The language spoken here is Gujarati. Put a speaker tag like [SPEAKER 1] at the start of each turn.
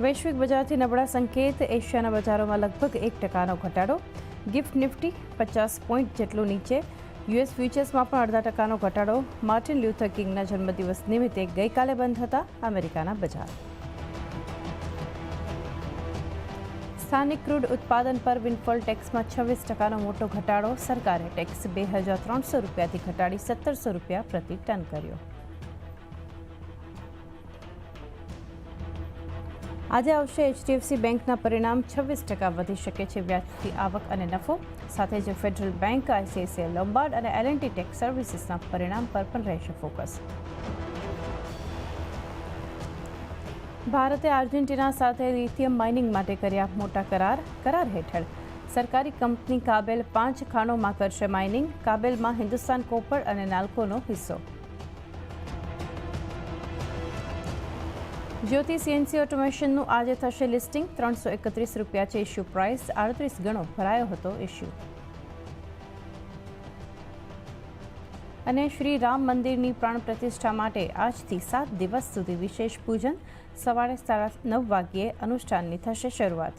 [SPEAKER 1] વૈશ્વિક બજારથી નબળા સંકેત, એશિયાના બજારોમાં લગભગ 1% ઘટાડો. ગિફ્ટ નિફ્ટી 50 પોઈન્ટ જેટલું નીચે. યુએસ ફ્યુચર્સમાં પણ 0.5% ઘટાડો. માર્ટિન લ્યુથર કિંગના જન્મદિવસ નિમિત્તે ગઈકાલે બંધ હતા અમેરિકાના બજાર. સ્થાનિક ક્રૂડ ઉત્પાદન પર વિન્ડફોલ ટેક્સમાં 26%નો મોટો ઘટાડો. સરકારે ટેક્સ ₹2,300થી ઘટાડી ₹1,700 પ્રતિ ટન કર્યો. આજે આવશે એચડીએફસી બેંકના પરિણામ. 26% વધી શકે છે વ્યાજથી આવક અને નફો. સાથે જ ફેડરલ બેંક, આઈસીઆઈસીઆઈ લોમ્બાર્ડ અને એલ&ટી ટેક સર્વિસીસના પરિણામ પર પણ રહેશે ફોકસ. ભારતે આર્જેન્ટિના સાથે લિથિયમ માઇનિંગ માટે કર્યા મોટા કરાર. કરાર હેઠળ સરકારી કંપની કાબેલ 5 ખાણોમાં કરશે માઇનિંગ. કાબેલમાં હિન્દુસ્તાન કોપર અને નાલ્કોનો હિસ્સો. જ્યોતિ સીએનસી ઓટોમેશનનું આજે થશે લિસ્ટિંગ. ₹331 છે ઇશ્યુ પ્રાઇસ. 38 ગણો ભરાયો હતો ઇશ્યુ. અને શ્રી રામ મંદિરની પ્રાણ પ્રતિષ્ઠા માટે આજથી 7 દિવસ સુધી વિશેષ પૂજન. સવારે 9:30 વાગ્યે અનુષ્ઠાનની થશે શરૂઆત.